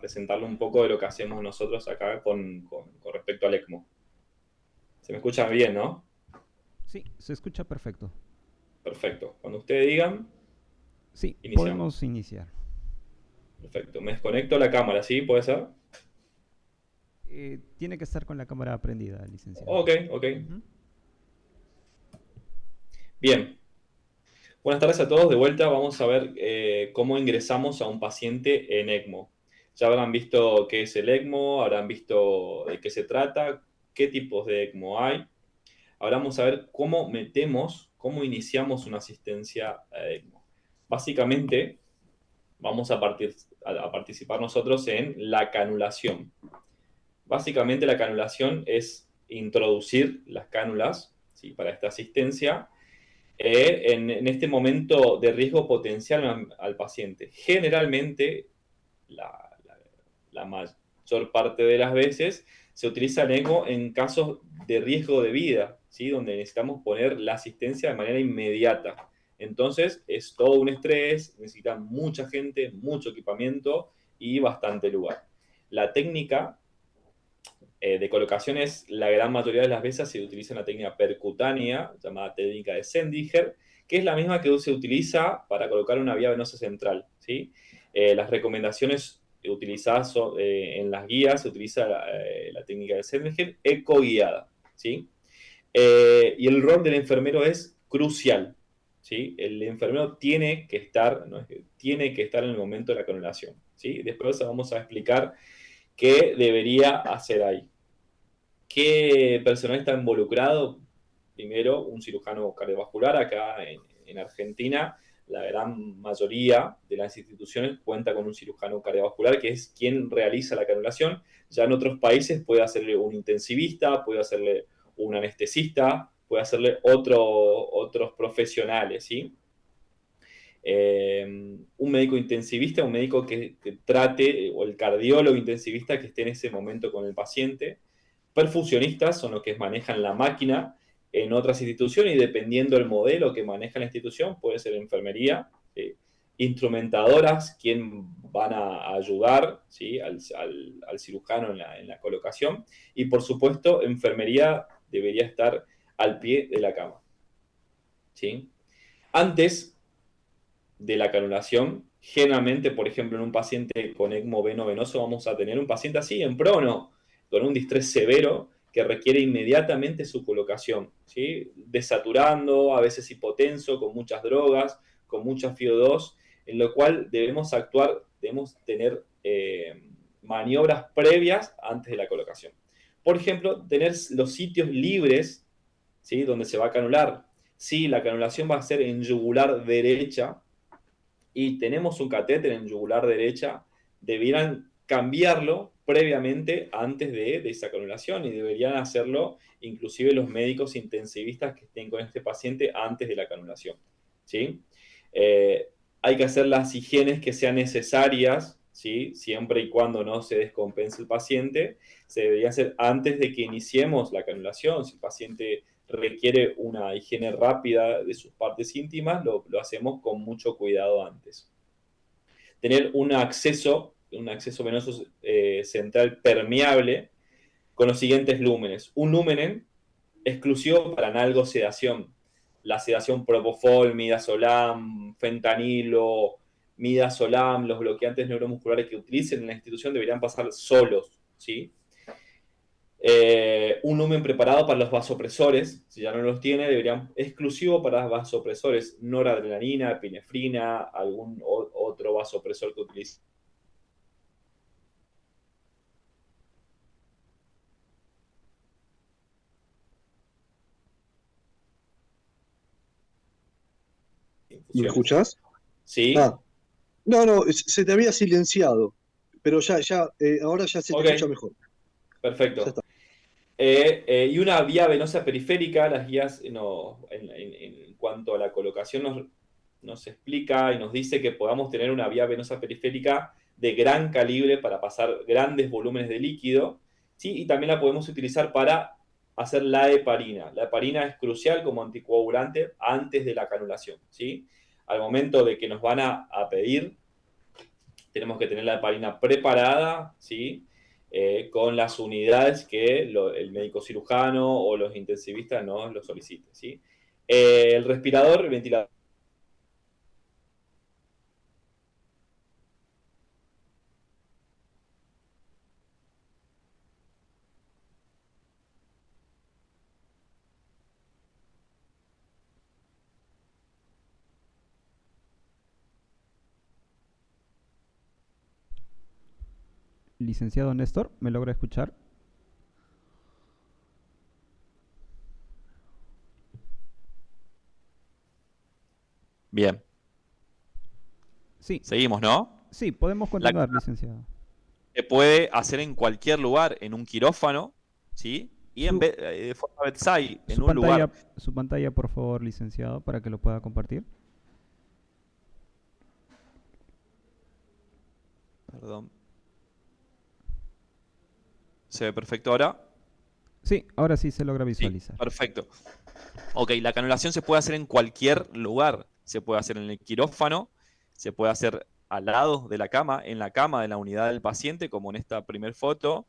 presentarle un poco de lo que hacemos nosotros acá con respecto al ECMO. ¿Se me escucha bien, no? Sí, se escucha perfecto. Perfecto. Cuando ustedes digan, Sí, iniciamos. podemos iniciar. Perfecto. Me desconecto la cámara, ¿sí? ¿Puede ser? Tiene que estar con la cámara prendida, licenciado. Ok, ok. Ujú. Bien. Buenas tardes a todos. De vuelta vamos a ver cómo ingresamos a un paciente en ECMO. Ya habrán visto qué es el ECMO, habrán visto de qué se trata, qué tipos de ECMO hay. Ahora vamos a ver cómo metemos, cómo iniciamos una asistencia a ECMO. Básicamente, vamos a participar nosotros en la canulación. Básicamente, la canulación es introducir las cánulas, ¿sí?, para esta asistencia en este momento de riesgo potencial al paciente. Generalmente, la, la, la mayor parte de las veces, se utiliza el ECMO en casos de riesgo de vida, ¿sí?, donde necesitamos poner la asistencia de manera inmediata. Entonces, es todo un estrés, necesita mucha gente, mucho equipamiento y bastante lugar. La técnica de colocación es, la gran mayoría de las veces se utiliza una técnica percutánea, llamada técnica de Sendiger, que es la misma que se utiliza para colocar una vía venosa central, ¿sí? Las recomendaciones utilizadas en las guías, se utiliza la técnica de Sendiger ecoguiada, ¿sí? Y el rol del enfermero es crucial, ¿sí? El enfermero tiene que estar, ¿no?, tiene que estar en el momento de la canulación, ¿sí? Después vamos a explicar qué debería hacer ahí. ¿Qué personal está involucrado? Primero, un cirujano cardiovascular. Acá en Argentina, la gran mayoría de las instituciones cuenta con un cirujano cardiovascular, que es quien realiza la canulación. Ya en otros países puede hacerle un intensivista, puede hacerle un anestesista, puede hacerle otros profesionales, ¿sí? Un médico intensivista, un médico que trate, o el cardiólogo intensivista que esté en ese momento con el paciente. Perfusionistas son los que manejan la máquina en otras instituciones, y dependiendo del modelo que maneja la institución, puede ser enfermería. Instrumentadoras, quien van a ayudar, ¿sí?, al cirujano en la colocación. Y por supuesto, enfermería debería estar al pie de la cama, ¿sí? Antes de la canulación, generalmente, por ejemplo, en un paciente con ECMO veno-venoso, vamos a tener un paciente así, en prono, con un distrés severo, que requiere inmediatamente su colocación, ¿sí?, desaturando, a veces hipotenso, con muchas drogas, con mucha FiO2, en lo cual debemos actuar, debemos tener maniobras previas antes de la colocación. Por ejemplo, tener los sitios libres, ¿sí?, donde se va a canular. Si la canulación va a ser en yugular derecha y tenemos un catéter en yugular derecha, debieran cambiarlo previamente antes de esa canulación, y deberían hacerlo inclusive los médicos intensivistas que estén con este paciente antes de la canulación, ¿sí? Eh, Hay que hacer las higienes que sean necesarias, ¿sí?, siempre y cuando no se descompense el paciente. Se debería hacer antes de que iniciemos la canulación. Si el paciente requiere una higiene rápida de sus partes íntimas, lo hacemos con mucho cuidado antes. Tener un acceso venoso central permeable con los siguientes lúmenes. Un lumen exclusivo para nalgosedación. La sedación propofol, midazolam, fentanilo, midazolam, los bloqueantes neuromusculares que utilicen en la institución deberían pasar solos, ¿sí? Un lumen preparado para los vasopresores, si ya no los tiene, deberían exclusivo para vasopresores, noradrenalina, epinefrina, algún otro vasopresor que utilice ¿Me infusiones. escuchás? ¿Sí? Ah, no, no, se te había silenciado, pero ahora ya se te Ok, escucha mejor. Ya perfecto. está. Y una vía venosa periférica, las guías en cuanto a la colocación nos explica y nos dice que podamos tener una vía venosa periférica de gran calibre para pasar grandes volúmenes de líquido, ¿sí? Y también la podemos utilizar para hacer la heparina. La heparina es crucial como anticoagulante antes de la canulación, ¿sí? Al momento de que nos van a pedir tenemos que tener la heparina preparada, ¿sí? Con las unidades que el médico cirujano o los intensivistas nos lo soliciten, ¿sí? El respirador, el ventilador. Licenciado Néstor, ¿me logra escuchar? Bien, Sí, seguimos, ¿no? sí, podemos La continuar, licenciado. se puede hacer en cualquier lugar, en un quirófano, ¿sí? Y Su, de forma bedside, en su un lugar. pantalla, su pantalla, por favor, licenciado, para que lo pueda compartir. Perdón. ¿Se ve perfecto ahora? Sí, ahora sí se logra Sí, visualizar. perfecto. Ok, la canulación se puede hacer en cualquier lugar. Se puede hacer en el quirófano, se puede hacer al lado de la cama, en la cama de la unidad del paciente, como en esta primera foto.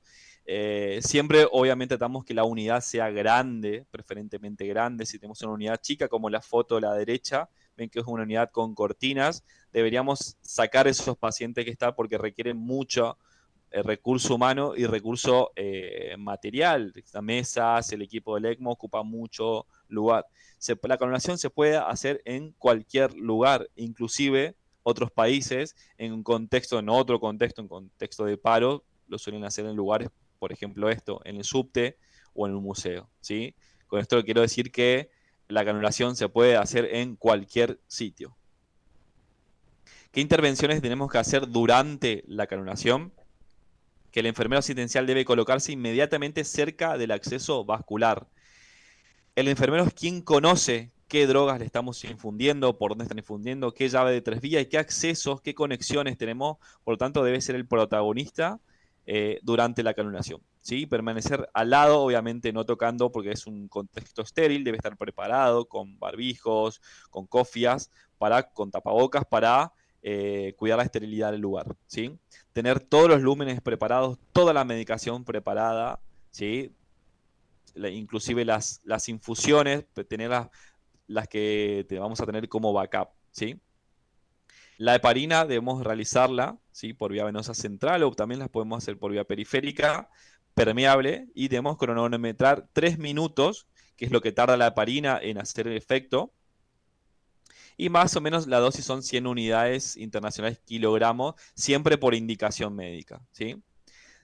Siempre, obviamente, tratamos que la unidad sea grande, preferentemente grande. Si tenemos una unidad chica, como la foto de la derecha, ven que es una unidad con cortinas, deberíamos sacar esos pacientes que están porque requieren mucho recurso humano y recurso material. Las mesas, el equipo del ECMO ocupa mucho lugar. La canulación se puede hacer en cualquier lugar, inclusive otros países, en un contexto, en otro contexto, en contexto de paro, lo suelen hacer en lugares, por ejemplo esto, en el subte o en un museo, ¿sí? Con esto quiero decir que la canulación se puede hacer en cualquier sitio. ¿Qué intervenciones tenemos que hacer durante la canulación? Que el enfermero asistencial debe colocarse inmediatamente cerca del acceso vascular. El enfermero es quien conoce qué drogas le estamos infundiendo, por dónde están infundiendo, qué llave de 3 vías y qué accesos, qué conexiones tenemos. Por lo tanto, debe ser el protagonista durante la canulación. ¿Sí? Permanecer al lado, obviamente no tocando porque es un contexto estéril, debe estar preparado con barbijos, con cofias, con tapabocas para cuidar la esterilidad del lugar. ¿Sí? Tener todos los lúmenes preparados, toda la medicación preparada, ¿sí? Inclusive las infusiones, tener las que te vamos a tener como backup, ¿sí? La heparina debemos realizarla, ¿sí? Por vía venosa central o también las podemos hacer por vía periférica, permeable, y debemos cronometrar 3 minutos, que es lo que tarda la heparina en hacer el efecto, y más o menos la dosis son 100 unidades internacionales kilogramos, siempre por indicación médica, ¿sí?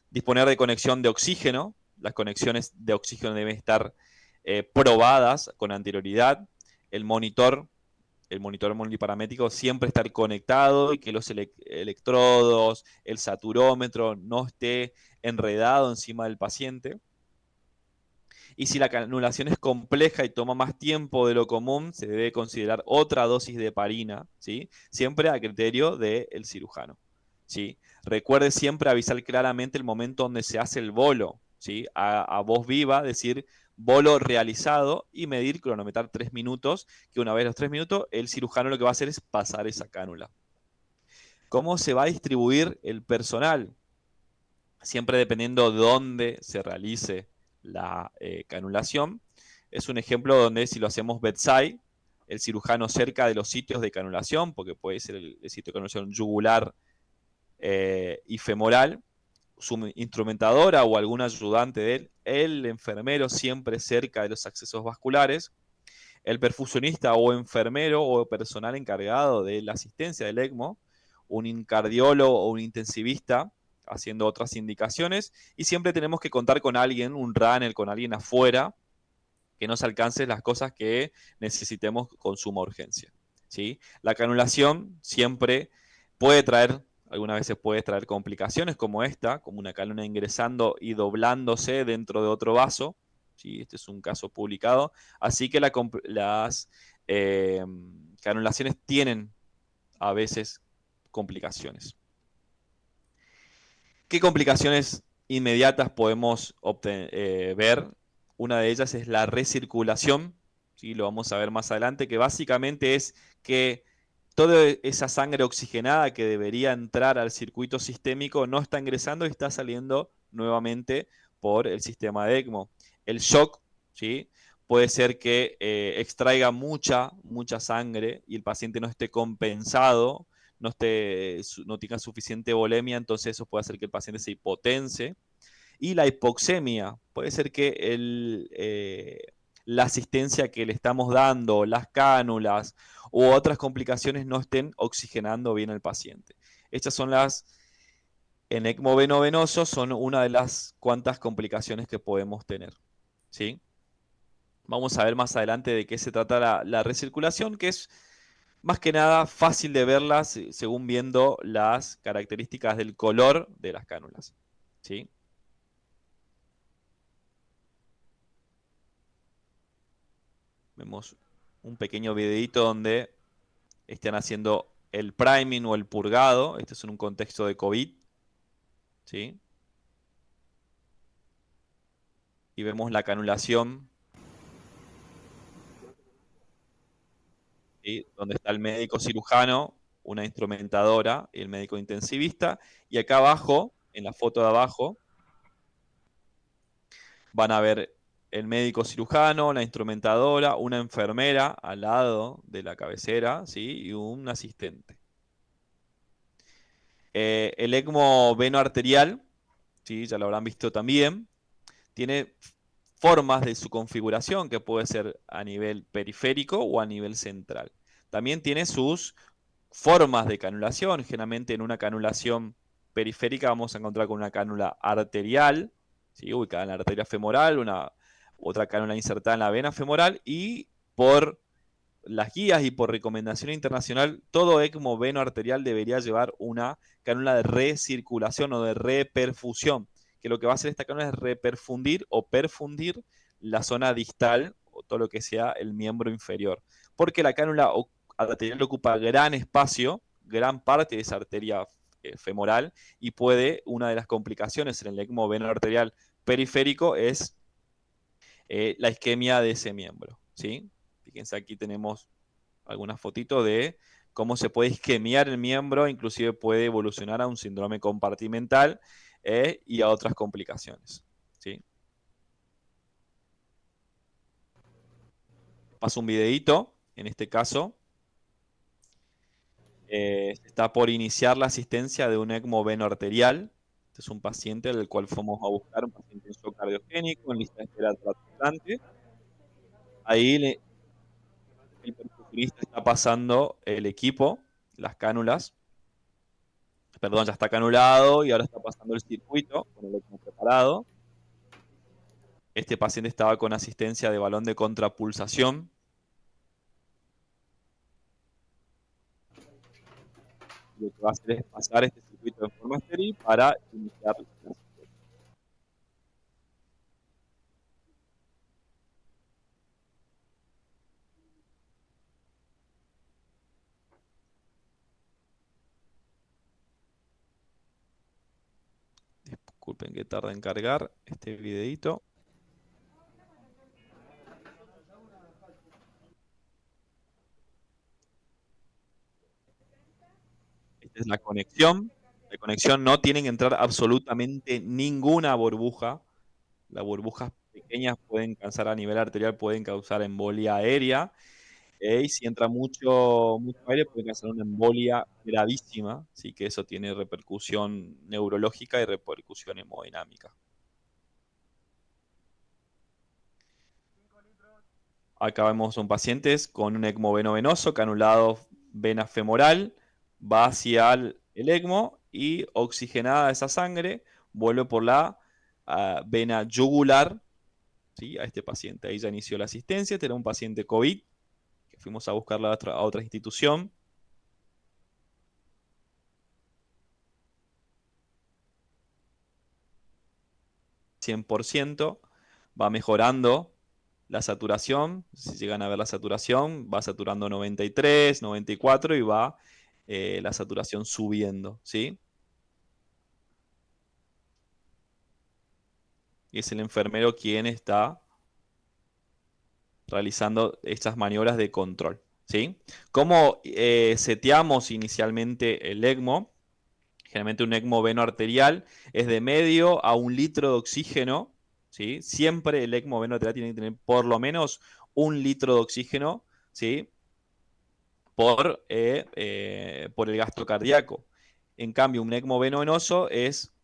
Disponer de conexión de oxígeno, las conexiones de oxígeno deben estar probadas con anterioridad, el monitor, el monitor multiparamétrico siempre estar conectado y que los electrodos, el saturómetro no esté enredado encima del paciente. Y si la canulación es compleja y toma más tiempo de lo común, se debe considerar otra dosis de heparina, ¿sí? Siempre a criterio del cirujano, ¿sí? Recuerde siempre avisar claramente el momento donde se hace el bolo, ¿sí? A voz viva, decir bolo realizado y medir, cronometrar 3 minutos, que una vez los 3 minutos, el cirujano lo que va a hacer es pasar esa cánula. ¿Cómo se va a distribuir el personal? Siempre dependiendo de dónde se realice la canulación. Es un ejemplo donde si lo hacemos bedside, el cirujano cerca de los sitios de canulación, porque puede ser el sitio de canulación yugular y femoral, su instrumentadora o algún ayudante de él, el enfermero siempre cerca de los accesos vasculares, el perfusionista o enfermero o personal encargado de la asistencia del ECMO, un cardiólogo o un intensivista haciendo otras indicaciones, y siempre tenemos que contar con alguien, un runner, con alguien afuera, que nos alcance las cosas que necesitemos con suma urgencia, ¿sí? La canulación siempre puede traer, algunas veces puede traer complicaciones como esta, como una cánula ingresando y doblándose dentro de otro vaso, ¿sí? Este es un caso publicado, así que las eh, canulaciones tienen a veces complicaciones. ¿Qué complicaciones inmediatas podemos ver? Una de ellas es la recirculación, ¿sí? Lo vamos a ver más adelante, que básicamente es que toda esa sangre oxigenada que debería entrar al circuito sistémico no está ingresando y está saliendo nuevamente por el sistema de ECMO. El shock, ¿sí? Puede ser que extraiga mucha sangre y el paciente no esté compensado, no tenga suficiente volemia, entonces eso puede hacer que el paciente se hipotense. Y la hipoxemia, puede ser que la asistencia que le estamos dando, las cánulas u otras complicaciones no estén oxigenando bien al paciente. Estas son en ECMO veno-venoso, son una de las cuantas complicaciones que podemos tener, ¿sí? Vamos a ver más adelante de qué se trata la recirculación, que es más que nada fácil de verla según viendo las características del color de las cánulas, ¿sí? Vemos un pequeño videito donde están haciendo el priming o el purgado. Este es en un contexto de COVID, ¿sí? Y vemos la canulación, ¿sí? Donde está el médico cirujano, una instrumentadora y el médico intensivista. Y acá abajo, en la foto de abajo, van a ver el médico cirujano, la instrumentadora, una enfermera al lado de la cabecera, ¿sí? Y un asistente. El ECMO veno arterial, ¿sí? Ya lo habrán visto también, tiene formas de su configuración, que puede ser a nivel periférico o a nivel central. También tiene sus formas de canulación. Generalmente en una canulación periférica vamos a encontrar con una cánula arterial, ¿sí? Ubicada en la arteria femoral, otra cánula insertada en la vena femoral, y por las guías y por recomendación internacional, todo ECMO veno arterial debería llevar una cánula de recirculación o de reperfusión, que lo que va a hacer esta cánula es reperfundir o perfundir la zona distal o todo lo que sea el miembro inferior, porque la cánula arterial ocupa gran espacio, gran parte de esa arteria femoral, y una de las complicaciones en el ECMO veno arterial periférico es la isquemia de ese miembro, ¿sí? Fíjense, aquí tenemos algunas fotitos de cómo se puede isquemiar el miembro, inclusive puede evolucionar a un síndrome compartimental y a otras complicaciones, ¿sí? Paso un videito, en este caso, está por iniciar la asistencia de un ECMO veno arterial. Este es un paciente del cual fuimos a buscar, un paciente en shock cardiogénico, en lista de espera de trasplante. Ahí el percusionista está pasando el equipo, las cánulas, perdón, ya está canulado y ahora está pasando el circuito con el ECMO preparado. Este paciente estaba con asistencia de balón de contrapulsación. Lo que va a hacer es pasar este circuito de forma estéril para iniciar la asistencia. Disculpen que tarde en cargar este videito. Esta es la conexión. La conexión no tiene que entrar absolutamente ninguna burbuja. Las burbujas pequeñas pueden causar a nivel arterial, pueden causar embolia aérea. Y si entra mucho aire, puede causar una embolia gravísima. Así que eso tiene repercusión neurológica y repercusión hemodinámica. Acá vemos un paciente con un ECMO veno-venoso, canulado vena femoral, va hacia el ECMO y oxigenada esa sangre vuelve por la vena yugular, ¿sí? A este paciente. Ahí ya inició la asistencia. Este era un paciente COVID que fuimos a buscarla a otra institución. %, va mejorando la saturación. Si llegan a ver la saturación, va saturando 93, 94 y va la saturación subiendo, ¿sí? Y es el enfermero quien está realizando estas maniobras de control. ¿sí? ¿Cómo seteamos inicialmente el ECMO? Generalmente un ECMO veno-arterial es de medio a 1 litro de oxígeno, ¿sí? Siempre el ECMO veno-arterial tiene que tener por lo menos 1 litro de oxígeno, ¿sí? Por el gasto cardíaco. En cambio, un ECMO venoso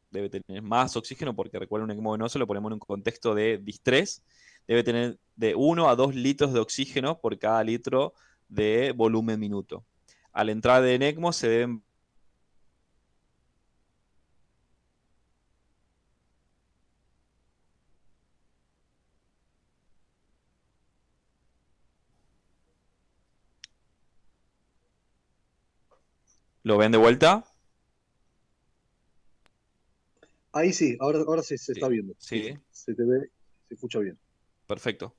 debe tener más oxígeno, porque recuerda, un ECMO venoso lo ponemos en un contexto de distrés, debe tener de 1 a 2 litros de oxígeno por cada litro de volumen minuto. Al entrar de ECMO se deben... ¿Lo ven de vuelta? Ahí sí, ahora se está Sí, viendo. Sí, sí, se te ve, se escucha bien. perfecto.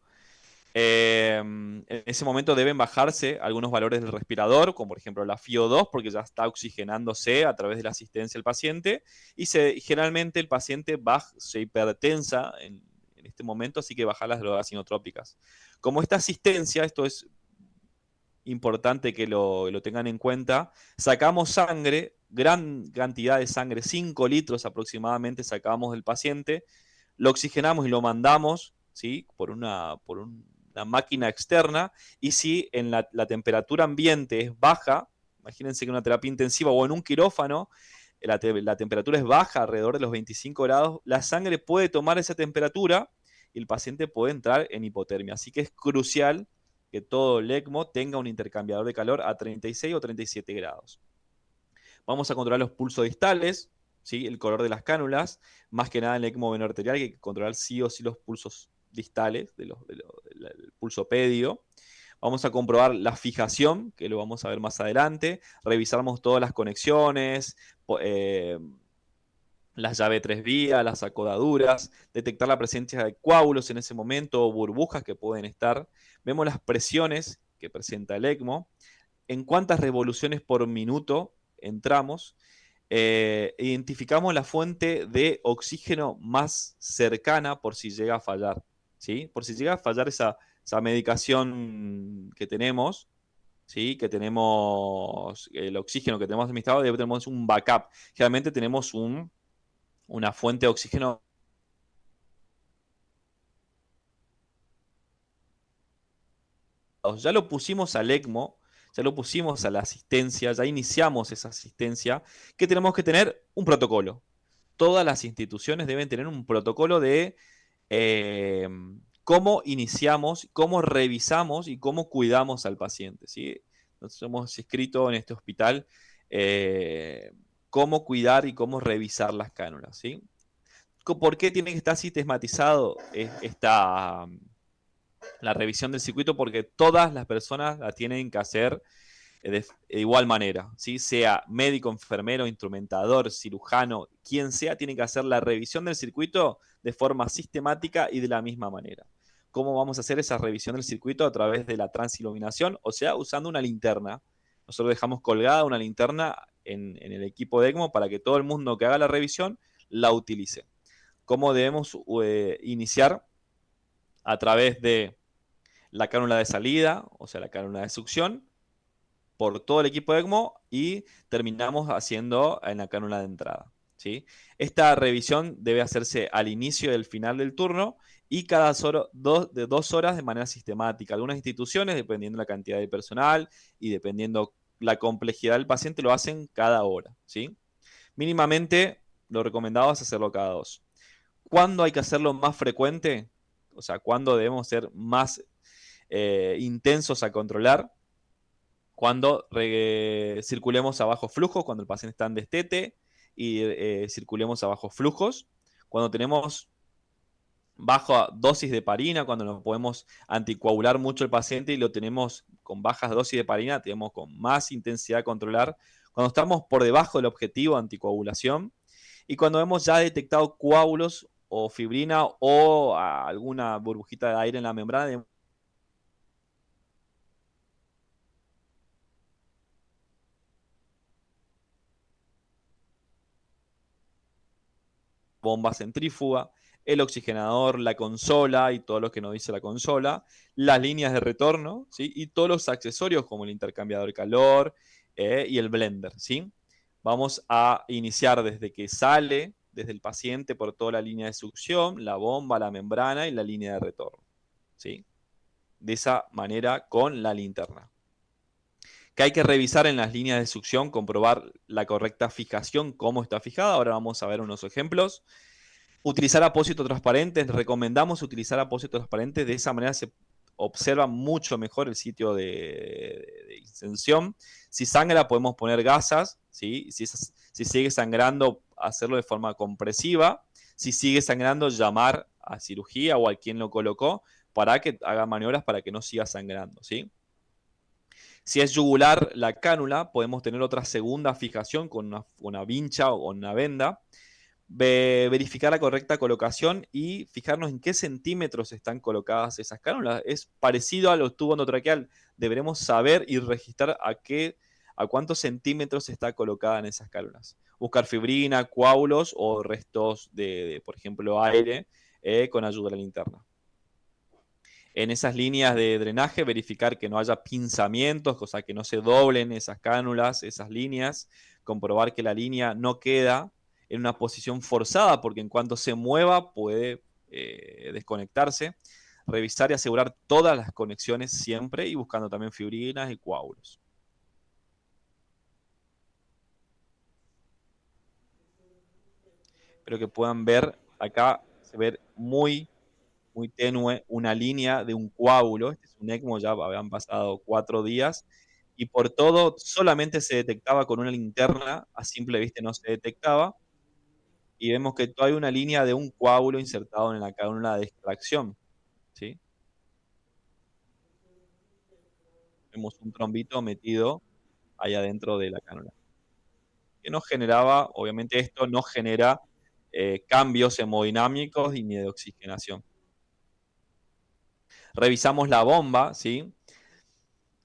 En ese momento deben bajarse algunos valores del respirador, como por ejemplo la FiO2, porque ya está oxigenándose a través de la asistencia del paciente, y generalmente el paciente se hipertensa en este momento, así que baja las drogas inotrópicas. Como esta asistencia, esto es importante que lo tengan en cuenta, sacamos sangre, gran cantidad de sangre, 5 litros aproximadamente sacamos del paciente, lo oxigenamos y lo mandamos, ¿sí? Una máquina externa, y si en la temperatura ambiente es baja, imagínense que en una terapia intensiva o en un quirófano, la temperatura es baja, alrededor de los 25 grados, la sangre puede tomar esa temperatura y el paciente puede entrar en hipotermia. Así que es crucial que todo el ECMO tenga un intercambiador de calor a 36 o 37 grados. Vamos a controlar los pulsos distales, ¿sí? El color de las cánulas, más que nada en el ECMO venoarterial, que hay que controlar sí o sí los pulsos distales del pulso pedio. Vamos a comprobar la fijación, que lo vamos a ver más adelante. Revisamos todas las conexiones, las llaves 3 vías, las acodaduras, detectar la presencia de coágulos en ese momento o burbujas que pueden estar. Vemos las presiones que presenta el ECMO, en cuántas revoluciones por minuto entramos, identificamos la fuente de oxígeno más cercana por si llega a fallar, ¿sí? Por si llega a fallar esa medicación que tenemos, ¿sí? Que tenemos el oxígeno que tenemos administrado, tenemos un backup. Generalmente tenemos una fuente de oxígeno. Ya lo pusimos al ECMO, ya lo pusimos a la asistencia, ya iniciamos esa asistencia, que tenemos que tener un protocolo. Todas las instituciones deben tener un protocolo de eh, cómo iniciamos, cómo revisamos y cómo cuidamos al paciente, ¿sí? Nosotros hemos escrito en este hospital cómo cuidar y cómo revisar las cánulas, ¿sí? ¿Por qué tiene que estar sistematizado la revisión del circuito? Porque todas las personas la tienen que hacer de igual manera, ¿sí? Sea médico, enfermero, instrumentador, cirujano, quien sea, tiene que hacer la revisión del circuito de forma sistemática y de la misma manera. ¿Cómo vamos a hacer esa revisión del circuito? A través de la transiluminación, o sea, usando una linterna. Nosotros dejamos colgada una linterna en el equipo de ECMO para que todo el mundo que haga la revisión la utilice. ¿Cómo debemos iniciar? A través de la cánula de salida, o sea, la cánula de succión, por todo el equipo de ECMO, y terminamos haciendo en la cánula de entrada, ¿sí? Esta revisión debe hacerse al inicio y al final del turno y de 2 horas de manera sistemática. Algunas instituciones, dependiendo la cantidad de personal y dependiendo la complejidad del paciente, lo hacen cada hora, ¿sí? Mínimamente, lo recomendado es hacerlo cada 2. ¿Cuándo hay que hacerlo más frecuente? O sea, ¿cuándo debemos ser más intensos a controlar? Cuando circulemos a bajo flujo, cuando el paciente está en destete y circulemos a bajos flujos. Cuando tenemos baja dosis de parina, cuando no podemos anticoagular mucho el paciente y lo tenemos con bajas dosis de parina, tenemos con más intensidad a controlar. Cuando estamos por debajo del objetivo de anticoagulación y cuando hemos ya detectado coágulos o fibrina o alguna burbujita de aire en la membrana, bomba centrífuga. el oxigenador, la consola y todo lo que nos dice la consola, las líneas de retorno, ¿sí? Y todos los accesorios como el intercambiador de calor y el blender, ¿sí? Vamos a iniciar desde que sale, desde el paciente por toda la línea de succión, la bomba, la membrana y la línea de retorno, ¿sí? De esa manera con la linterna. Que hay que revisar en las líneas de succión, comprobar la correcta fijación, cómo está fijada. Ahora vamos a ver unos ejemplos. Utilizar apósitos transparentes, recomendamos utilizar apósitos transparentes, de esa manera se observa mucho mejor el sitio de inserción. Si sangra podemos poner gasas, ¿sí? Si sigue sangrando, hacerlo de forma compresiva. Si sigue sangrando, llamar a cirugía o a quien lo colocó para que haga maniobras para que no siga sangrando, ¿sí? Si es yugular la cánula, podemos tener otra segunda fijación con una vincha o con una venda. Verificar la correcta colocación y fijarnos en qué centímetros están colocadas esas cánulas. Es parecido a los tubos endotraqueal. Deberemos saber y registrar a cuántos centímetros está colocada en esas cánulas. Buscar fibrina, coágulos o restos por ejemplo, aire con ayuda de la linterna. En esas líneas de drenaje, verificar que no haya pinzamientos, o sea, que no se doblen esas cánulas, esas líneas. Comprobar que la línea no queda en una posición forzada, porque en cuanto se mueva puede desconectarse. Revisar y asegurar todas las conexiones siempre y buscando también fibrinas y coágulos. Espero que puedan ver, acá se ve muy tenue una línea de un coágulo. Este es un ECMO, ya habían pasado 4 días, y por todo solamente se detectaba con una linterna, a simple vista no se detectaba, y vemos que hay una línea de un coágulo insertado en la cánula de extracción, ¿sí? Vemos un trombito metido ahí adentro de la cánula. Que no generaba, obviamente esto no genera cambios hemodinámicos ni de oxigenación. Revisamos la bomba, ¿sí?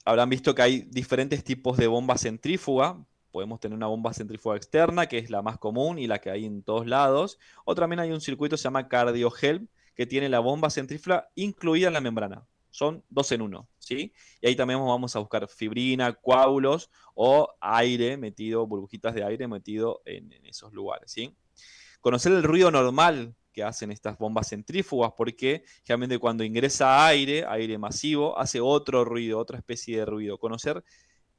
Habrán visto que hay diferentes tipos de bomba centrífuga. Podemos tener una bomba centrífuga externa, que es la más común y la que hay en todos lados. O también hay un circuito que se llama CardioGel, que tiene la bomba centrífuga incluida en la membrana. Son 2 en 1, ¿sí? Y ahí también vamos a buscar fibrina, coágulos o aire metido, burbujitas de aire metido en esos lugares, ¿sí? Conocer el ruido normal que hacen estas bombas centrífugas, porque generalmente cuando ingresa aire, aire masivo, hace otro ruido, otra especie de ruido. Conocer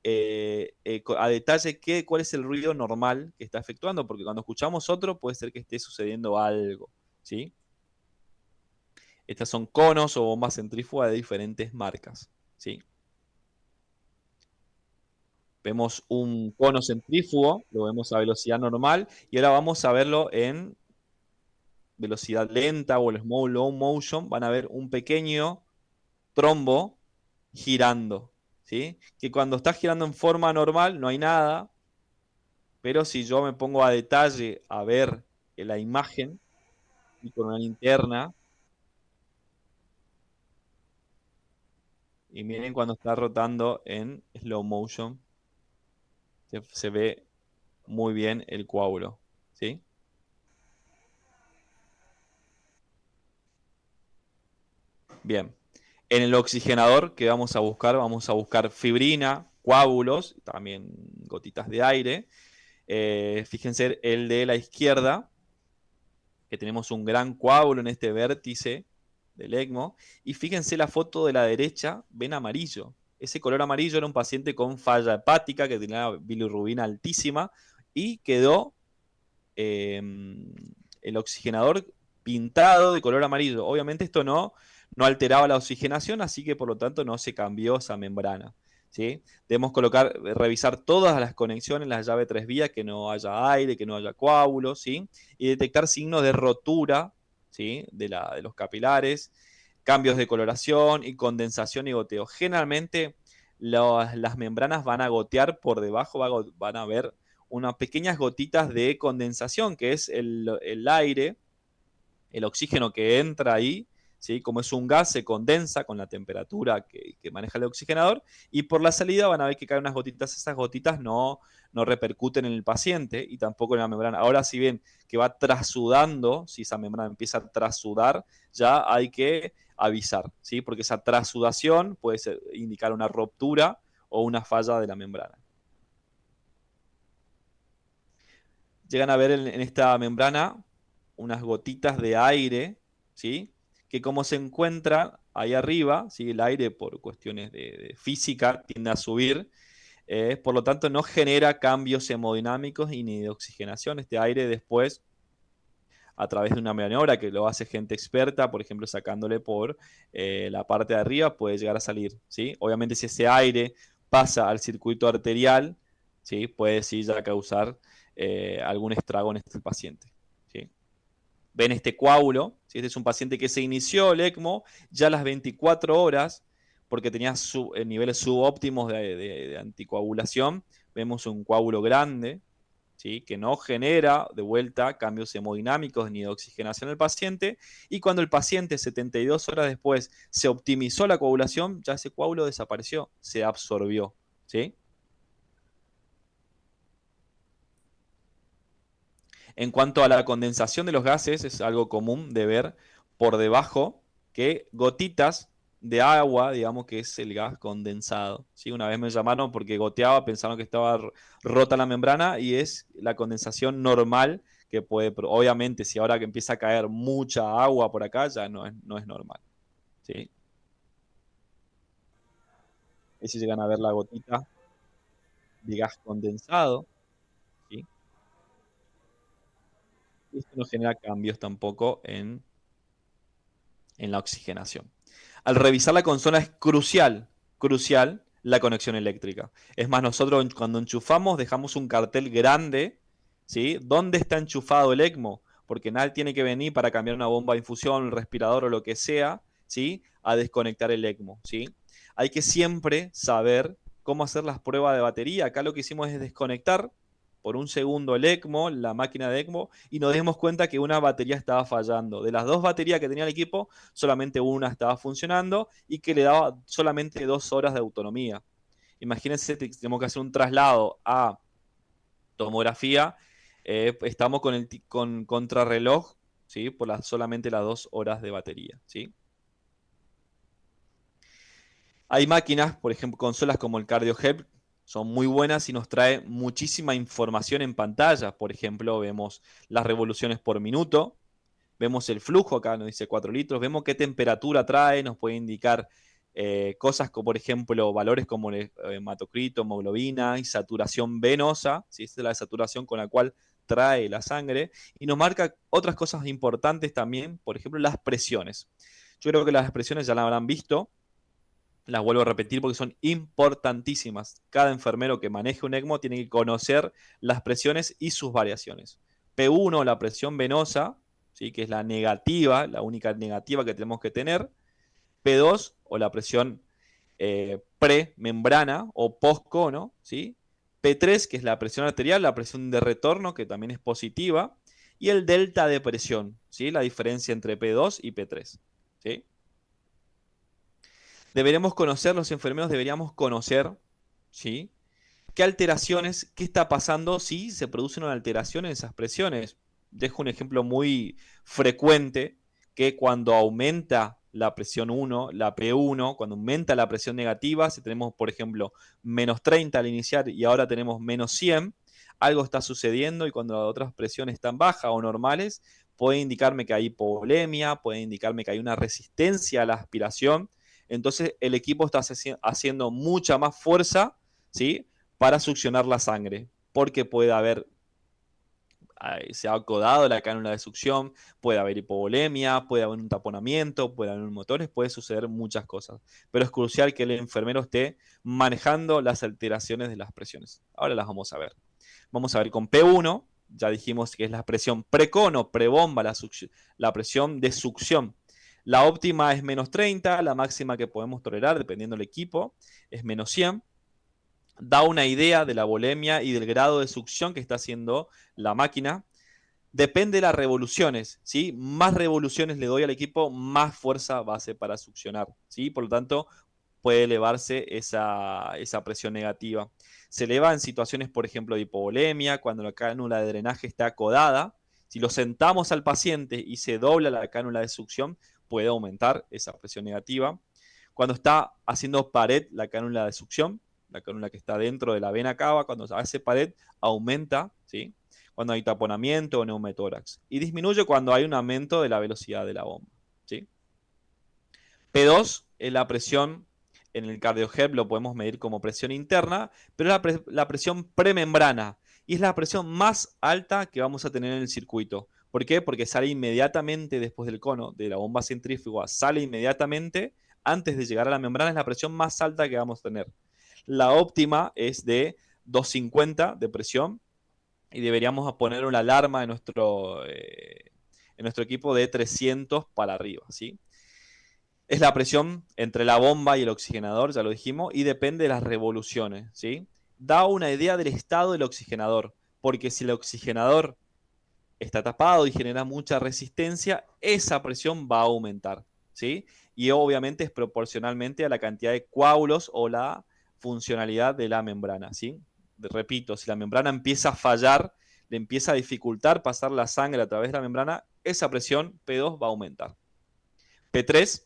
a detalle cuál es el ruido normal que está efectuando, porque cuando escuchamos otro puede ser que esté sucediendo algo, ¿sí? Estas son conos o bombas centrífugas de diferentes marcas, ¿sí? Vemos un cono centrífugo, lo vemos a velocidad normal, y ahora vamos a verlo en velocidad lenta o el slow motion. Van a ver un pequeño trombo girando, ¿sí? Que cuando está girando en forma normal no hay nada, pero si yo me pongo a detalle a ver la imagen y con una linterna, y miren cuando está rotando en slow motion, se ve muy bien el coágulo, ¿sí? Bien. En el oxigenador que vamos a buscar fibrina, coágulos, también gotitas de aire. Fíjense el de la izquierda, que tenemos un gran coágulo en este vértice del ECMO. Y fíjense la foto de la derecha, ven amarillo. Ese color amarillo era un paciente con falla hepática que tenía bilirrubina altísima y quedó el oxigenador pintado de color amarillo. Obviamente esto no alteraba la oxigenación, así que por lo tanto no se cambió esa membrana, ¿sí? Debemos revisar todas las conexiones, la llave 3 vías, que no haya aire, que no haya coágulos, ¿sí? Y detectar signos de rotura, ¿sí? de los capilares, cambios de coloración y condensación y goteo. Generalmente las membranas van a gotear por debajo, van a ver unas pequeñas gotitas de condensación, que es el aire, el oxígeno que entra ahí, ¿sí? Como es un gas, se condensa con la temperatura que maneja el oxigenador, y por la salida van a ver que caen unas gotitas. Esas gotitas no repercuten en el paciente y tampoco en la membrana. Ahora, si bien que va trasudando, si esa membrana empieza a trasudar, ya hay que avisar, ¿sí? Porque esa trasudación puede indicar una ruptura o una falla de la membrana. Llegan a ver en esta membrana unas gotitas de aire, ¿sí? Que como se encuentra ahí arriba, ¿sí? El aire por cuestiones de física tiende a subir, por lo tanto no genera cambios hemodinámicos y ni de oxigenación. Este aire después, a través de una maniobra que lo hace gente experta, por ejemplo sacándole por la parte de arriba, puede llegar a salir, ¿sí? Obviamente si ese aire pasa al circuito arterial, ¿sí? Puede sí ya causar algún estrago en este paciente, ¿sí? Ven este coágulo, ¿sí? Este es un paciente que se inició el ECMO ya a las 24 horas porque tenía niveles subóptimos de anticoagulación. Vemos un coágulo grande, ¿sí? Que no genera de vuelta cambios hemodinámicos ni de oxigenación al paciente. Y cuando el paciente 72 horas después se optimizó la coagulación, ya ese coágulo desapareció, se absorbió, ¿sí? En cuanto a la condensación de los gases, es algo común de ver por debajo que gotitas de agua, digamos que es el gas condensado, ¿sí? Una vez me llamaron porque goteaba, pensaron que estaba rota la membrana y es la condensación normal que puede, obviamente si ahora que empieza a caer mucha agua por acá ya no es normal, ¿sí? Ahí si llegan a ver la gotita de gas condensado, ¿sí? Y esto no genera cambios tampoco en la oxigenación. Al revisar la consola es crucial la conexión eléctrica. Es más, nosotros cuando enchufamos dejamos un cartel grande, ¿sí? ¿Dónde está enchufado el ECMO? Porque nadie tiene que venir para cambiar una bomba de infusión, un respirador o lo que sea, ¿sí? A desconectar el ECMO, ¿sí? Hay que siempre saber cómo hacer las pruebas de batería. Acá lo que hicimos es desconectar por un segundo el ECMO, la máquina de ECMO, y nos dimos cuenta que una batería estaba fallando. De las dos baterías que tenía el equipo, solamente una estaba funcionando y que le daba solamente 2 horas de autonomía. Imagínense, tenemos que hacer un traslado a tomografía, estamos con contrarreloj, ¿sí? Por solamente las 2 horas de batería, ¿sí? Hay máquinas, por ejemplo, consolas como el CardioHelp, son muy buenas y nos trae muchísima información en pantalla. Por ejemplo, vemos las revoluciones por minuto, vemos el flujo, acá nos dice 4 litros, vemos qué temperatura trae, nos puede indicar cosas como, por ejemplo, valores como el hematocrito, hemoglobina y saturación venosa, ¿sí? Esta es la saturación con la cual trae la sangre, y nos marca otras cosas importantes también, por ejemplo, las presiones. Yo creo que las presiones ya las habrán visto, las vuelvo a repetir porque son importantísimas. Cada enfermero que maneje un ECMO tiene que conocer las presiones y sus variaciones. P1, la presión venosa, ¿sí? Que es la negativa, la única negativa que tenemos que tener. P2, o la presión premembrana o postcono, ¿sí? P3, que es la presión arterial, la presión de retorno, que también es positiva. Y el delta de presión, ¿sí? La diferencia entre P2 y P3, ¿sí? Deberemos conocer, los enfermeros deberíamos conocer, ¿sí? ¿Qué alteraciones, qué está pasando si se produce una alteración en esas presiones? Dejo un ejemplo muy frecuente, que cuando aumenta la presión 1, la P1, cuando aumenta la presión negativa, si tenemos, por ejemplo, -30 al iniciar y ahora tenemos -100, algo está sucediendo, y cuando las otras presiones están bajas o normales, puede indicarme que hay hipovolemia, puede indicarme que hay una resistencia a la aspiración. Entonces el equipo está haciendo mucha más fuerza, ¿sí? Para succionar la sangre, porque puede haber, se ha acodado la cánula de succión, puede haber hipovolemia, puede haber un taponamiento, puede haber motores, puede suceder muchas cosas. Pero es crucial que el enfermero esté manejando las alteraciones de las presiones. Ahora las vamos a ver. Vamos a ver con P1, ya dijimos que es la presión precono, prebomba, la presión de succión. La óptima es -30, la máxima que podemos tolerar, dependiendo del equipo, es -100. Da una idea de la volemia y del grado de succión que está haciendo la máquina. Depende de las revoluciones, ¿sí? Más revoluciones le doy al equipo, más fuerza va a ser para succionar, ¿sí? Por lo tanto, puede elevarse esa presión negativa. Se eleva en situaciones, por ejemplo, de hipovolemia, cuando la cánula de drenaje está acodada. Si lo sentamos al paciente y se dobla la cánula de succión, puede aumentar esa presión negativa. Cuando está haciendo pared la cánula de succión, la cánula que está dentro de la vena cava, cuando hace pared, aumenta, ¿sí? Cuando hay taponamiento o neumotórax. Y disminuye cuando hay un aumento de la velocidad de la bomba, ¿sí? P2 es la presión, en el CardioHelp lo podemos medir como presión interna, pero es la presión premembrana y es la presión más alta que vamos a tener en el circuito. ¿Por qué? Porque sale inmediatamente después del cono de la bomba centrífuga, sale inmediatamente antes de llegar a la membrana, es la presión más alta que vamos a tener. La óptima es de 250 de presión y deberíamos poner una alarma en nuestro equipo de 300 para arriba, ¿sí? Es la presión entre la bomba y el oxigenador, ya lo dijimos, y depende de las revoluciones, ¿sí? Da una idea del estado del oxigenador, porque si el oxigenador está tapado y genera mucha resistencia, esa presión va a aumentar, ¿sí? Y obviamente es proporcionalmente a la cantidad de coágulos o la funcionalidad de la membrana, ¿sí? Repito, si la membrana empieza a fallar, le empieza a dificultar pasar la sangre a través de la membrana, esa presión P2 va a aumentar. P3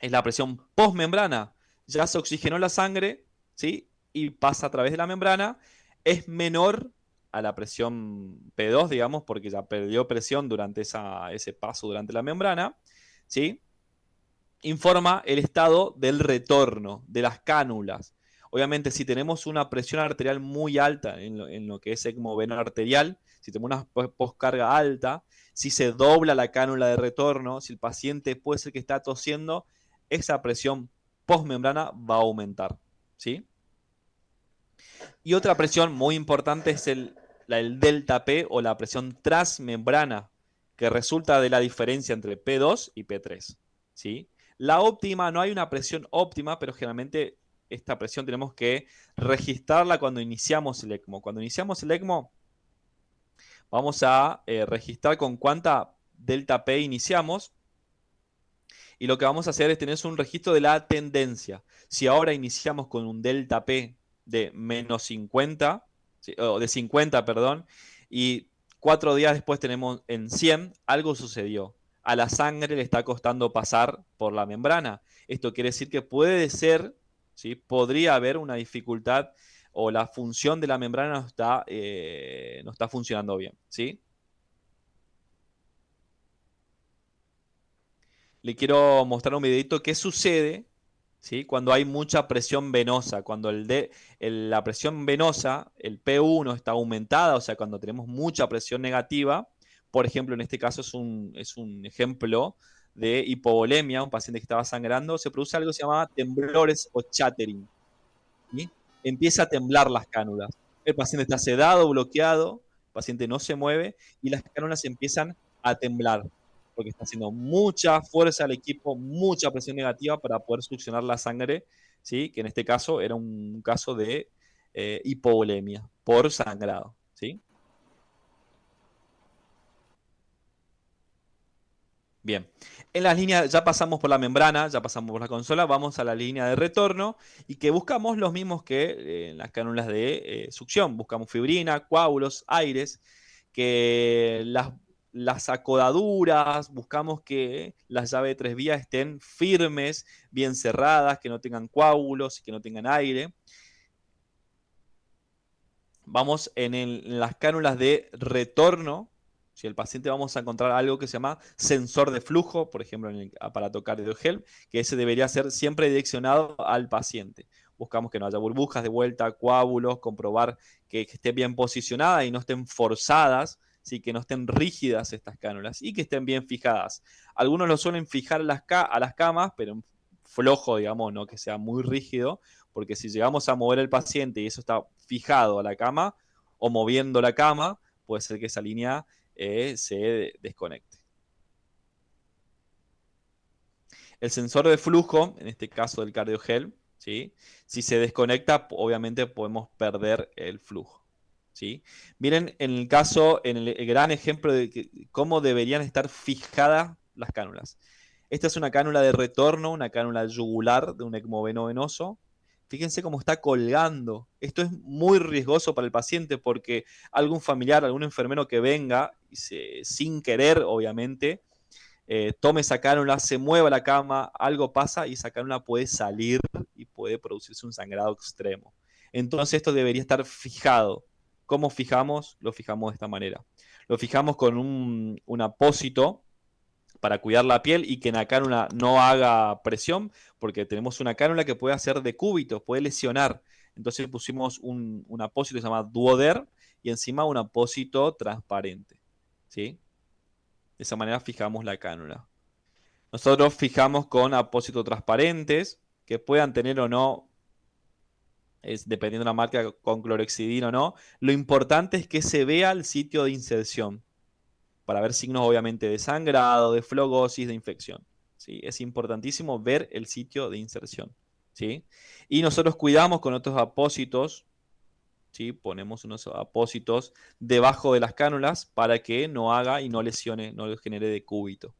es la presión postmembrana. Ya se oxigenó la sangre, ¿sí? Y pasa a través de la membrana. Es menor a la presión P2, digamos, porque ya perdió presión durante ese paso durante la membrana, ¿sí? Informa el estado del retorno de las cánulas. Obviamente, si tenemos una presión arterial muy alta en lo que es ECMO vena arterial, si tenemos una poscarga alta, si se dobla la cánula de retorno, si el paciente puede ser que está tosiendo, esa presión postmembrana va a aumentar, ¿sí? Y otra presión muy importante es el delta P o la presión transmembrana, que resulta de la diferencia entre P2 y P3, ¿sí? La óptima, no hay una presión óptima, pero generalmente esta presión tenemos que registrarla cuando iniciamos el ECMO. Cuando iniciamos el ECMO, vamos a registrar con cuánta delta P iniciamos y lo que vamos a hacer es tener un registro de la tendencia. Si ahora iniciamos con un delta P de menos 50, ¿sí? O de 50, perdón, y 4 días después tenemos en 100, algo sucedió. A la sangre le está costando pasar por la membrana. Esto quiere decir que puede ser, ¿sí? Podría haber una dificultad o la función de la membrana no está funcionando bien, ¿sí? Le quiero mostrar un videito qué sucede, ¿sí? Cuando hay mucha presión venosa, cuando la presión venosa, el P1 está aumentada, o sea, cuando tenemos mucha presión negativa, por ejemplo, en este caso es un ejemplo de hipovolemia, un paciente que estaba sangrando, se produce algo que se llama temblores o chattering, ¿sí? Empieza a temblar las cánulas. El paciente está sedado, bloqueado, el paciente no se mueve y las cánulas empiezan a temblar porque está haciendo mucha fuerza al equipo, mucha presión negativa para poder succionar la sangre, ¿sí? Que en este caso era un caso de hipovolemia por sangrado, ¿sí? Bien, en las líneas ya pasamos por la membrana, ya pasamos por la consola, vamos a la línea de retorno y que buscamos los mismos que en las cánulas de succión. Buscamos fibrina, coágulos, aires, que las acodaduras, buscamos que las llaves de 3 vías estén firmes, bien cerradas, que no tengan coágulos y que no tengan aire. Vamos en las cánulas de retorno. Si el paciente vamos a encontrar algo que se llama sensor de flujo, por ejemplo en el aparato CardioHelp, que ese debería ser siempre direccionado al paciente. Buscamos que no haya burbujas de vuelta, coágulos, comprobar que estén bien posicionadas y no estén forzadas, ¿sí? Que no estén rígidas estas cánulas y que estén bien fijadas. Algunos lo suelen fijar a las camas, pero flojo, digamos, no que sea muy rígido, porque si llegamos a mover el paciente y eso está fijado a la cama o moviendo la cama, puede ser que esa línea se desconecte. El sensor de flujo, en este caso del CardioHelp, ¿sí? Si se desconecta, obviamente podemos perder el flujo. ¿sí? Miren en el caso, en el gran ejemplo de cómo deberían estar fijadas las cánulas. Esta es una cánula de retorno, una cánula yugular de un ECMO venoso. Fíjense cómo está colgando. Esto es muy riesgoso para el paciente porque algún familiar, algún enfermero que venga, sin querer, obviamente, tome esa cánula, se mueva la cama, algo pasa y esa cánula puede salir y puede producirse un sangrado extremo. Entonces esto debería estar fijado. ¿Cómo fijamos? Lo fijamos de esta manera. Lo fijamos con un apósito para cuidar la piel y que la cánula no haga presión, porque tenemos una cánula que puede hacer decúbito, puede lesionar. Entonces pusimos un apósito que se llama Duoder y encima un apósito transparente. ¿Sí? De esa manera fijamos la cánula. Nosotros fijamos con apósitos transparentes que puedan tener o no, dependiendo de la marca, con clorexidina o no. Lo importante es que se vea el sitio de inserción para ver signos obviamente de sangrado, de flogosis, de infección. ¿Sí? Es importantísimo ver el sitio de inserción. ¿Sí? Y nosotros cuidamos con otros apósitos, ¿sí? Ponemos unos apósitos debajo de las cánulas para que no haga y no lesione, no genere decúbito.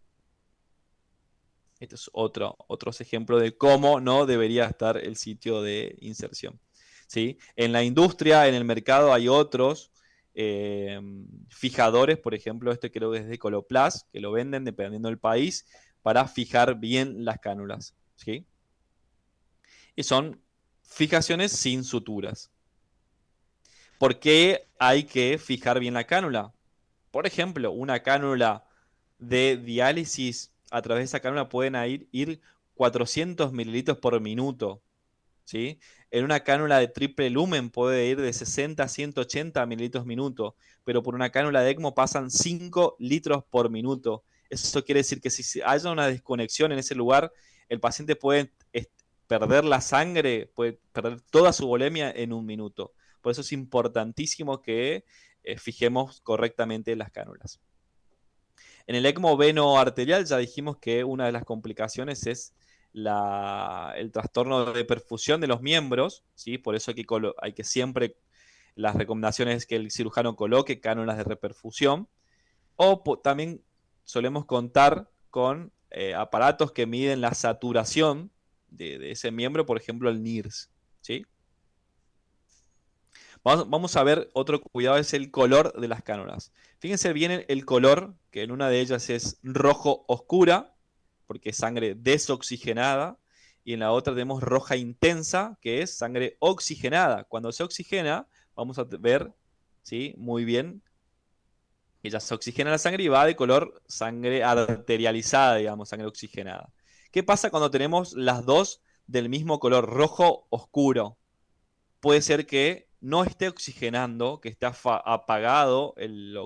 Este es otros ejemplos de cómo no debería estar el sitio de inserción. ¿Sí? En la industria, en el mercado, hay otros fijadores, por ejemplo, este creo que es de Coloplast, que lo venden dependiendo del país, para fijar bien las cánulas. ¿Sí? Y son fijaciones sin suturas. ¿Por qué hay que fijar bien la cánula? Por ejemplo, una cánula de diálisis, a través de esa cánula pueden ir 400 mililitros por minuto, ¿sí? En una cánula de triple lumen puede ir de 60 a 180 mililitros minuto, pero por una cánula de ECMO pasan 5 litros por minuto. Eso quiere decir que si hay una desconexión en ese lugar, el paciente puede perder la sangre, puede perder toda su volemia en un minuto. Por eso es importantísimo que fijemos correctamente las cánulas. En el ECMO veno arterial ya dijimos que una de las complicaciones es el trastorno de perfusión de los miembros, ¿sí? Por eso hay que siempre, las recomendaciones es que el cirujano coloque cánulas de reperfusión, o también solemos contar con aparatos que miden la saturación de ese miembro, por ejemplo el NIRS, ¿sí? Vamos a ver otro cuidado, es el color de las cánulas. Fíjense bien el color, que en una de ellas es rojo oscura, porque es sangre desoxigenada, y en la otra tenemos roja intensa, que es sangre oxigenada. Cuando se oxigena, vamos a ver, ¿sí? Muy bien, que ya se oxigena la sangre y va de color sangre arterializada, digamos, sangre oxigenada. ¿Qué pasa cuando tenemos las dos del mismo color, rojo oscuro? Puede ser que no esté oxigenando, que esté apagado el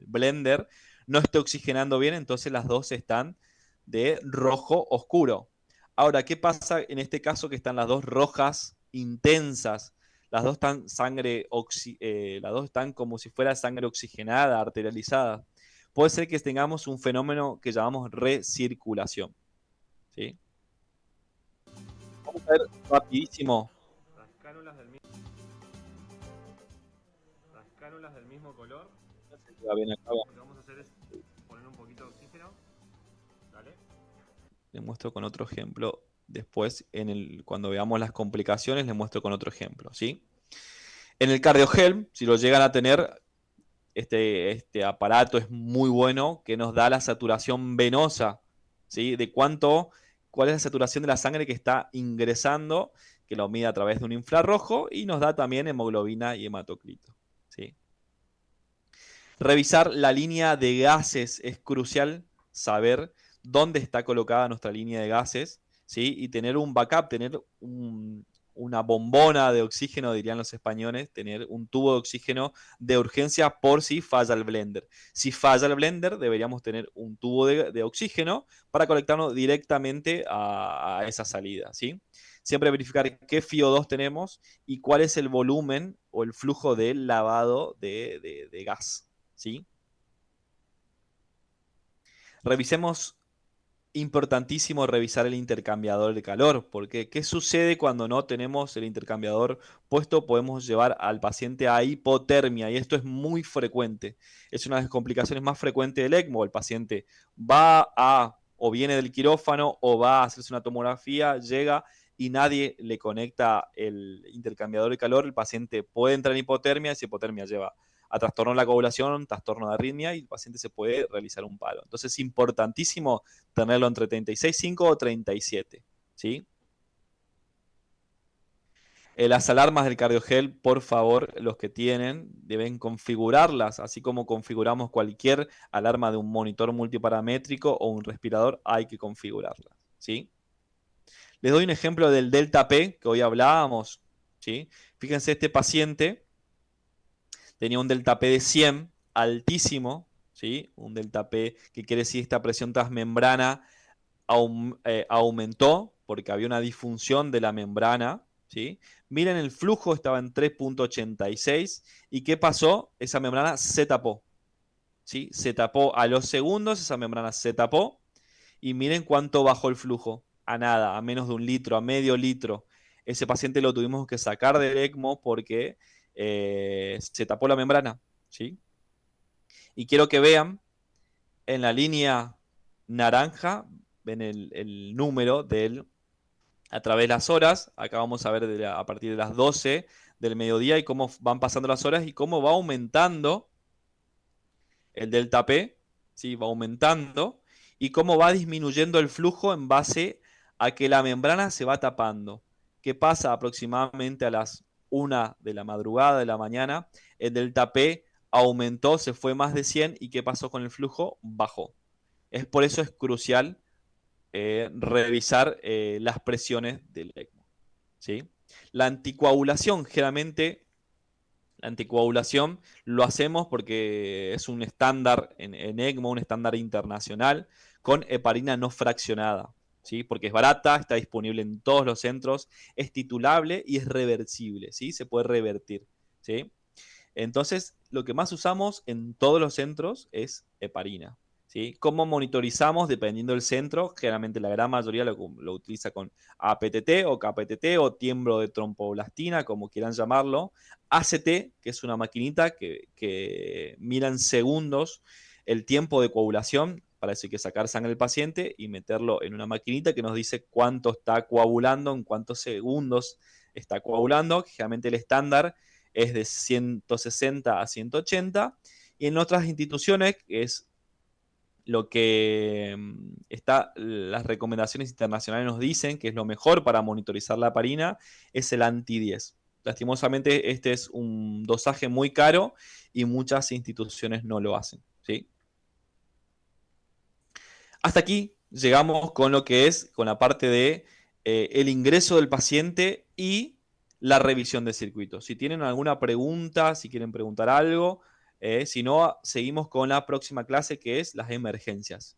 blender, no esté oxigenando bien, entonces las dos están de rojo oscuro. Ahora, ¿qué pasa en este caso que están las dos rojas intensas? Las dos están las dos están como si fuera sangre oxigenada, arterializada. Puede ser que tengamos un fenómeno que llamamos recirculación. ¿Sí? Vamos a ver rapidísimo las cánulas del mismo color. No sé si va bien acá. Lo que vamos a hacer es poner un poquito de oxígeno. Dale. Les muestro con otro ejemplo. Después, cuando veamos las complicaciones, les muestro con otro ejemplo. ¿Sí? En el CardioHelp, si lo llegan a tener, este aparato es muy bueno, que nos da la saturación venosa. ¿Sí? Cuál es la saturación de la sangre que está ingresando, que lo mide a través de un infrarrojo y nos da también hemoglobina y hematocrito. ¿Sí? Revisar la línea de gases es crucial, saber dónde está colocada nuestra línea de gases, ¿sí? Y tener un backup, tener una bombona de oxígeno, dirían los españoles, tener un tubo de oxígeno de urgencia por si falla el blender. Si falla el blender, deberíamos tener un tubo de oxígeno para conectarnos directamente a esa salida, ¿sí? Siempre verificar qué FIO2 tenemos y cuál es el volumen o el flujo del lavado de gas. ¿Sí? Revisemos importantísimo revisar el intercambiador de calor, porque ¿qué sucede cuando no tenemos el intercambiador puesto? Podemos llevar al paciente a hipotermia y esto es muy frecuente. Es una de las complicaciones más frecuentes del ECMO. El paciente o viene del quirófano o va a hacerse una tomografía, llega y nadie le conecta el intercambiador de calor. El paciente puede entrar en hipotermia y esa hipotermia lleva a trastorno de la coagulación, trastorno de arritmia y el paciente se puede realizar un paro. Entonces es importantísimo tenerlo entre 36,5 o 37, ¿sí? Las alarmas del CardioGel, por favor, los que tienen, deben configurarlas, así como configuramos cualquier alarma de un monitor multiparamétrico o un respirador, hay que configurarlas, ¿sí? Les doy un ejemplo del delta P que hoy hablábamos, ¿sí? Fíjense, este paciente tenía un delta P de 100, altísimo, ¿sí? Un delta P que quiere decir esta presión transmembrana aumentó porque había una disfunción de la membrana, ¿sí? Miren, el flujo estaba en 3,86 y ¿qué pasó? Esa membrana se tapó, ¿sí? Se tapó a los segundos, esa membrana se tapó y miren cuánto bajó el flujo. A nada, a menos de 1 litro, a medio litro. Ese paciente lo tuvimos que sacar del ECMO porque se tapó la membrana, ¿sí? Y quiero que vean en la línea naranja, ven el número a través de las horas. Acá vamos a ver a partir de las 12 del mediodía y cómo van pasando las horas y cómo va aumentando el delta P, ¿sí? Va aumentando y cómo va disminuyendo el flujo en base a que la membrana se va tapando. ¿Qué pasa aproximadamente a las 1 de la madrugada de la mañana? El delta P aumentó, se fue más de 100 y ¿qué pasó con el flujo? Bajó. Por eso es crucial revisar las presiones del ECMO, ¿sí? La anticoagulación, generalmente, la anticoagulación lo hacemos porque es un estándar en ECMO, un estándar internacional, con heparina no fraccionada, ¿sí? Porque es barata, está disponible en todos los centros, es titulable y es reversible, ¿sí? Se puede revertir, ¿sí? Entonces, lo que más usamos en todos los centros es heparina, ¿sí? ¿Cómo monitorizamos? Dependiendo del centro, generalmente la gran mayoría lo utiliza con APTT o KPTT o tiemblo de tromboblastina, como quieran llamarlo. ACT, que es una maquinita que mira en segundos el tiempo de coagulación. Para eso hay que sacar sangre del paciente y meterlo en una maquinita que nos dice cuánto está coagulando, en cuántos segundos está coagulando. Generalmente el estándar es de 160 a 180 y en otras instituciones es lo que las recomendaciones internacionales nos dicen que es lo mejor para monitorizar la heparina, es el anti-10. Lastimosamente este es un dosaje muy caro y muchas instituciones no lo hacen, ¿sí? Hasta aquí llegamos con lo que es con la parte de el ingreso del paciente y la revisión de circuito. Si tienen alguna pregunta, si quieren preguntar algo, si no, seguimos con la próxima clase que es las emergencias.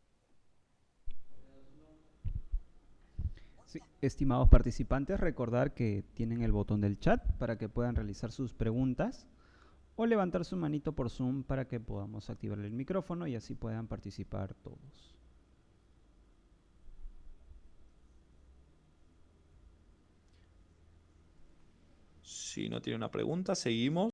Sí, estimados participantes, recordar que tienen el botón del chat para que puedan realizar sus preguntas o levantar su manito por Zoom para que podamos activar el micrófono y así puedan participar todos. Si no tienen una pregunta, seguimos.